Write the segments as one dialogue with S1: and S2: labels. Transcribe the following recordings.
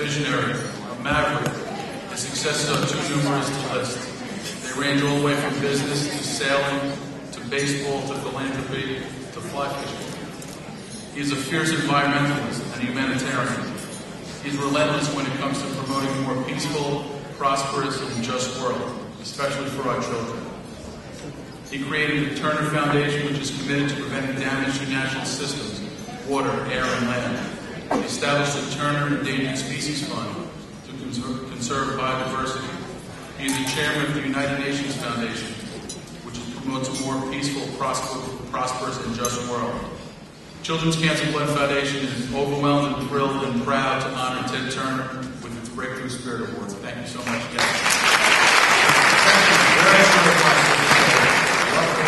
S1: visionary, a maverick. His successes are too numerous to list. They range all the way from business to sailing, to baseball, to philanthropy, to fly fishing. He is a fierce environmentalist and humanitarian. He is relentless when it comes to promoting a more peaceful, prosperous, and just world, especially for our children. He created the Turner Foundation, which is committed to preventing damage to natural systems, water, air, and land. He established the Turner Endangered Species Fund to conserve biodiversity. He is the chairman of the United Nations Foundation, which promotes a more peaceful, prosperous, and just world. Children's Cancer Blood Foundation is overwhelmed and thrilled and proud to honor Ted Turner with its Breakthrough Spirit Awards. Thank you so much, guys.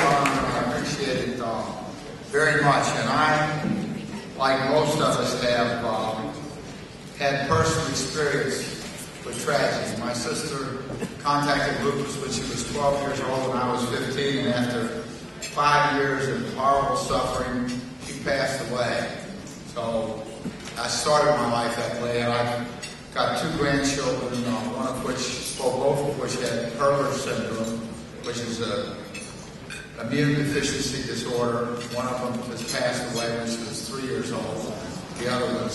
S2: I appreciate it very much. And I, like most of us, have had personal experience with tragedy. My sister contacted lupus when she was 12 years old and I was 15, and after 5 years of horrible suffering, she passed away. So I started my life that way, and I've got 2 grandchildren, both of which had Hurler syndrome, which is an immune deficiency disorder. One of them has passed away when she was 3 years old. The other one's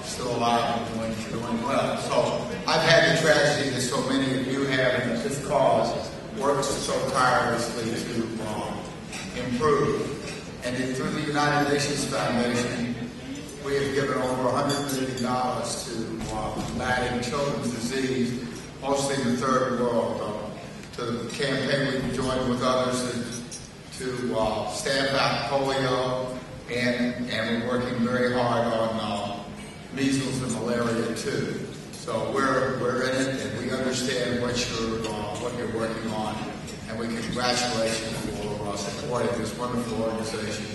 S2: still alive and doing well. So I've had the tragedy that so many of you have, and this cause works so tirelessly to improve. And then through the United Nations Foundation, we have given over $100 million to combating children's disease, mostly in the third world. To the campaign we've joined with others to stamp out polio, and we're working very hard on measles and malaria too. So we're in it, and we understand what you're working on, and we congratulate you for supporting this wonderful organization.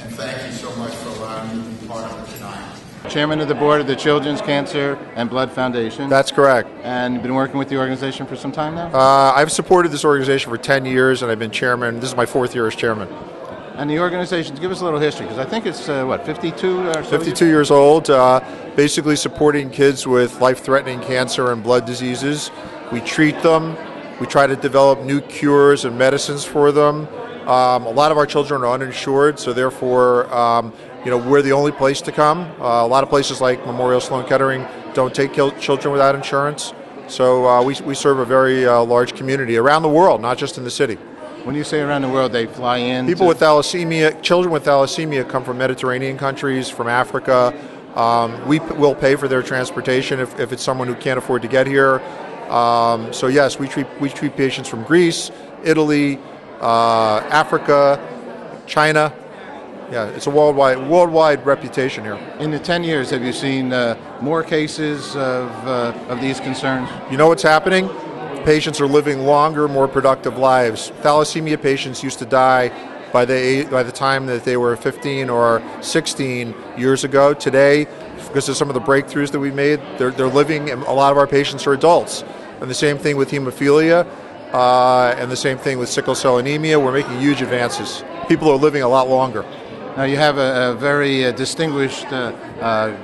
S2: And thank you so much for allowing me to be part of it tonight.
S3: Chairman of the board of the Children's Cancer and Blood Foundation.
S4: That's correct.
S3: And you've been working with the organization for some time now?
S4: I've supported this organization for 10 years, and I've been chairman. This is my 4th year as chairman.
S3: And the organization, give us a little history, because I think it's, 52 or so?
S4: 52 years old, basically supporting kids with life-threatening cancer and blood diseases. We treat them. We try to develop new cures and medicines for them. A lot of our children are uninsured, so therefore, we're the only place to come. A lot of places like Memorial Sloan Kettering don't take children without insurance. So we serve a very large community around the world, not just in the city.
S3: When you say around the world, they fly in?
S4: People with thalassemia, children with thalassemia come from Mediterranean countries, from Africa. We will pay for their transportation if it's someone who can't afford to get here. So yes, we treat patients from Greece, Italy, Africa, China. Yeah, it's a worldwide reputation here.
S3: In the 10 years, have you seen more cases of these concerns?
S4: You know what's happening? Patients are living longer, more productive lives. Thalassemia patients used to die by the time that they were 15 or 16 years ago. Today, because of some of the breakthroughs that we made, they're living, and a lot of our patients are adults. And the same thing with hemophilia, and the same thing with sickle cell anemia. We're making huge advances. People are living a lot longer.
S3: Now you have a very distinguished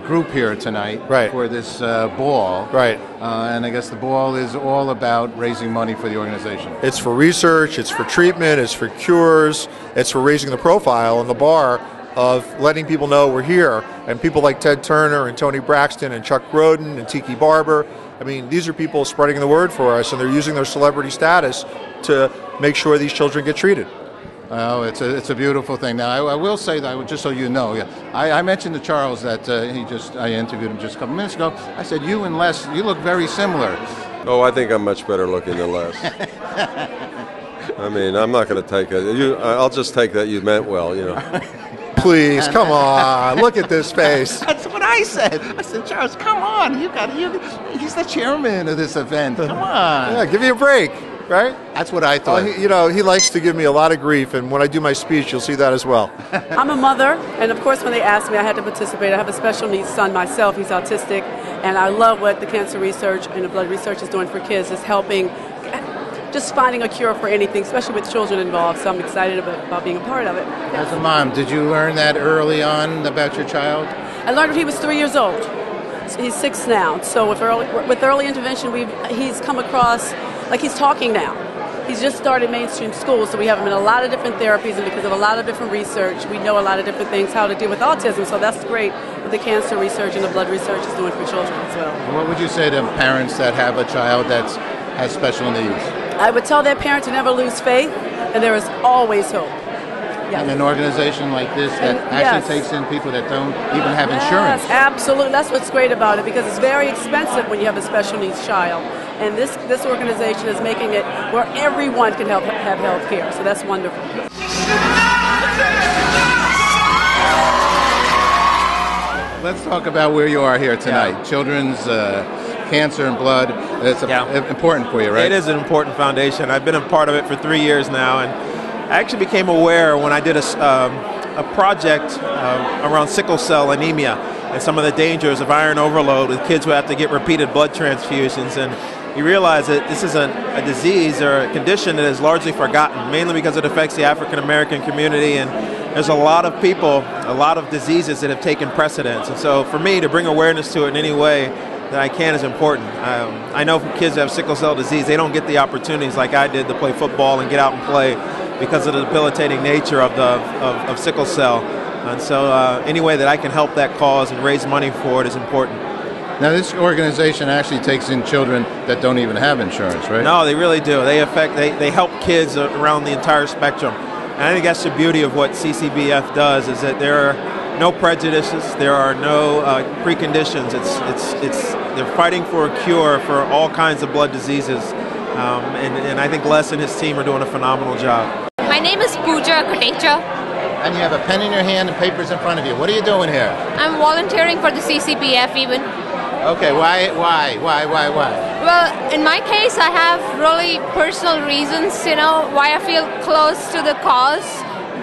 S3: group here tonight for this ball.
S4: Right.
S3: And I guess the ball is all about raising money for the organization.
S4: It's for research, it's for treatment, it's for cures, it's for raising the profile and the bar of letting people know we're here. And people like Ted Turner and Toni Braxton and Chuck Grodin and Tiki Barber, I mean, these are people spreading the word for us, and they're using their celebrity status to make sure these children get treated.
S3: Oh, it's a beautiful thing. Now, I will say that, just so you know, I mentioned to Charles that I interviewed him just a couple minutes ago. I said, you and Les, you look very similar.
S5: Oh, I think I'm much better looking than Les. I mean, I'm not going to take it. I'll just take that you meant well,
S4: Please, come on, look at this face.
S3: That's what I said. I said, Charles, come on. He's the chairman of this event. Come on.
S4: Yeah, give me a break. Right?
S3: That's what I thought.
S4: He likes to give me a lot of grief, and when I do my speech, you'll see that as well.
S6: I'm a mother, and of course when they asked me, I had to participate. I have a special needs son myself. He's autistic, and I love what the cancer research and the blood research is doing for kids. It's helping, just finding a cure for anything, especially with children involved, so I'm excited about being a part of it.
S3: As a mom, did you learn that early on about your child?
S6: I learned when he was 3 years old. he's 6 now. So with early intervention, he's come across, like he's talking now. He's just started mainstream school, so we have him in a lot of different therapies, and because of a lot of different research, we know a lot of different things how to deal with autism. So that's great what the cancer research and the blood research is doing for children as well.
S3: What would you say to parents that have a child that has special needs?
S6: I would tell their parents to never lose faith, and there is always hope. Yes.
S3: And an organization like this that actually takes in people that don't even have insurance.
S6: Yes, absolutely. That's what's great about it, because it's very expensive when you have a special needs child. And this organization is making it where everyone can have health care. So that's wonderful.
S3: Let's talk about where you are here tonight. Yeah. Children's cancer and blood. It's important for you, right?
S7: It is an important foundation. I've been a part of it for 3 years now, and I actually became aware when I did a project around sickle cell anemia and some of the dangers of iron overload with kids who have to get repeated blood transfusions. And you realize that this is a disease or a condition that is largely forgotten, mainly because it affects the African American community, and there's a lot of people, a lot of diseases that have taken precedence. And so for me to bring awareness to it in any way that I can is important. I know for kids who have sickle cell disease, they don't get the opportunities like I did to play football and get out and play because of the debilitating nature of sickle cell. And so any way that I can help that cause and raise money for it is important.
S3: Now, this organization actually takes in children that don't even have insurance, right?
S7: No, they really do. They help kids around the entire spectrum. And I think that's the beauty of what CCBF does, is that there are no prejudices, there are no preconditions. They're fighting for a cure for all kinds of blood diseases. And I think Les and his team are doing a phenomenal job.
S8: My name is Pooja Kotecha.
S3: And you have a pen in your hand and papers in front of you. What are you doing here?
S8: I'm volunteering for the CCBF even.
S3: Okay, why?
S8: Well, in my case, I have really personal reasons, why I feel close to the cause,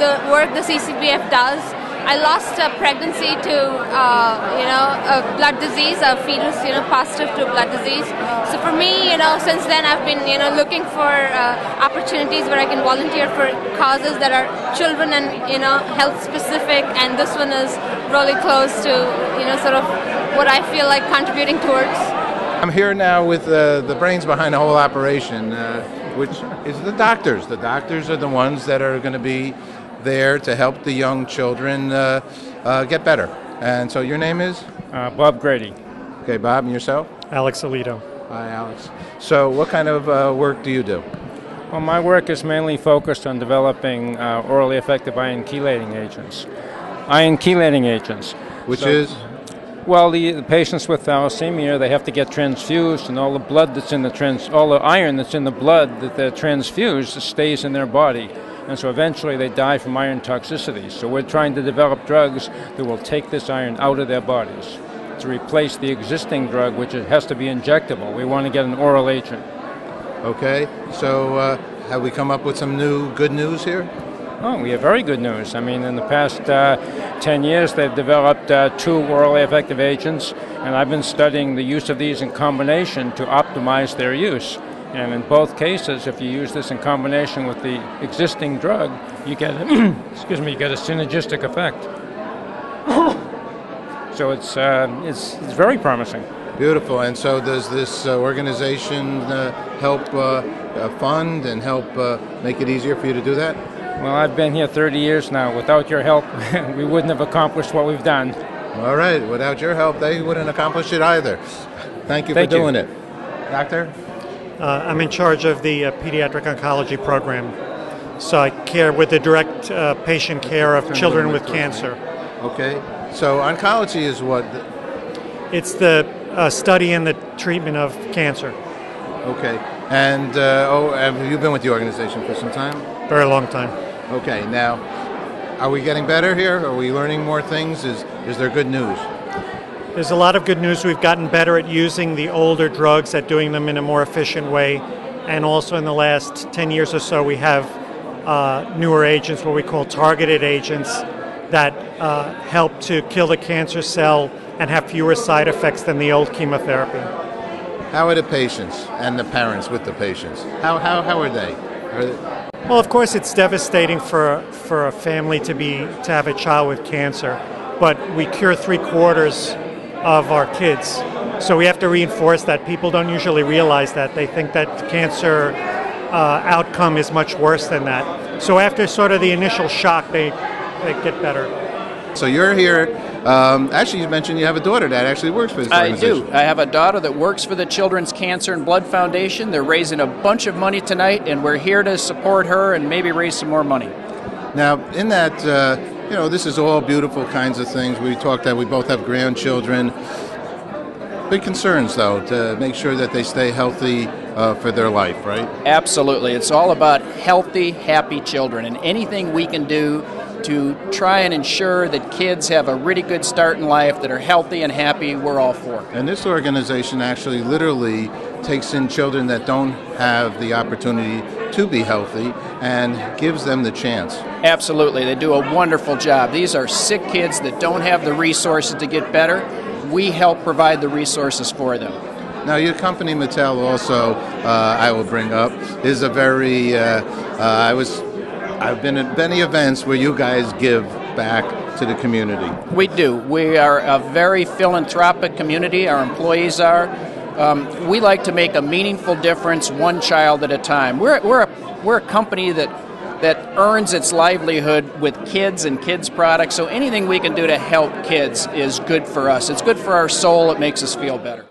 S8: the work the CCBF does. I lost a pregnancy to, a blood disease, a fetus, positive to blood disease. So for me, since then I've been, looking for opportunities where I can volunteer for causes that are children and, health specific. And this one is really close to, sort of what I feel like contributing towards.
S3: I'm here now with the brains behind the whole operation, which is the doctors. The doctors are the ones that are going to be there to help the young children get better. And so your name is?
S9: Bob Grady.
S3: Okay, Bob, and yourself?
S9: Alex Alito.
S3: Hi, Alex. So what kind of work do you do?
S9: Well, my work is mainly focused on developing orally effective iron chelating agents. Iron chelating agents.
S3: Which is?
S9: Well, the patients with thalassemia, they have to get transfused, and all the blood that's in all the iron that's in the blood that they're transfused stays in their body. And so eventually they die from iron toxicity. So we're trying to develop drugs that will take this iron out of their bodies to replace the existing drug, which has to be injectable. We want to get an oral agent.
S3: Okay. So have we come up with some new good news here?
S9: Oh, we have very good news. I mean, in the past 10 years, they've developed 2 orally effective agents, and I've been studying the use of these in combination to optimize their use. And in both cases, if you use this in combination with the existing drug, you get a, you get a synergistic effect. So it's very promising.
S3: Beautiful. And so does this organization help fund and help make it easier for you to do that?
S9: Well, I've been here 30 years now. Without your help, we wouldn't have accomplished what we've done.
S3: All right. Without your help, they wouldn't accomplish it either. Thank you for doing it. Doctor?
S10: I'm in charge of the Pediatric Oncology program. So I care with the direct patient care of children with cancer.
S3: Okay. So oncology is what?
S10: It's the study and the treatment of cancer.
S3: Okay. And have you been with the organization for some time?
S10: Very long time.
S3: Okay. Now, are we getting better here? Are we learning more things? Is there good news?
S10: There's a lot of good news. We've gotten better at using the older drugs, at doing them in a more efficient way. And also in the last 10 years or so, we have newer agents, what we call targeted agents, that help to kill the cancer cell and have fewer side effects than the old chemotherapy.
S3: How are the patients and the parents with the patients? How are they?
S10: Well, of course, it's devastating for a family to have a child with cancer, but we cure 3/4 of our kids. So we have to reinforce that. People don't usually realize that. They think that cancer outcome is much worse than that. So after sort of the initial shock, they get better.
S3: So you're here. Actually, you mentioned you have a daughter that actually works for this organization.
S11: I do. I have a daughter that works for the Children's Cancer and Blood Foundation. They're raising a bunch of money tonight, and we're here to support her and maybe raise some more money.
S3: Now, in that, this is all beautiful kinds of things. We talked that we both have grandchildren. Big concerns, though, to make sure that they stay healthy for their life, right?
S11: Absolutely. It's all about healthy, happy children, and anything we can do to try and ensure that kids have a really good start in life, that are healthy and happy, we're all for.
S3: And this organization actually literally takes in children that don't have the opportunity to be healthy and gives them the chance.
S11: Absolutely. They do a wonderful job. These are sick kids that don't have the resources to get better. We help provide the resources for them.
S3: Now, your company, Mattel, also, I will bring up, is a very, I've been at many events where you guys give back to the community.
S11: We do. We are a very philanthropic community. Our employees are. We like to make a meaningful difference one child at a time. We're a company that earns its livelihood with kids and kids' products, so anything we can do to help kids is good for us. It's good for our soul. It makes us feel better.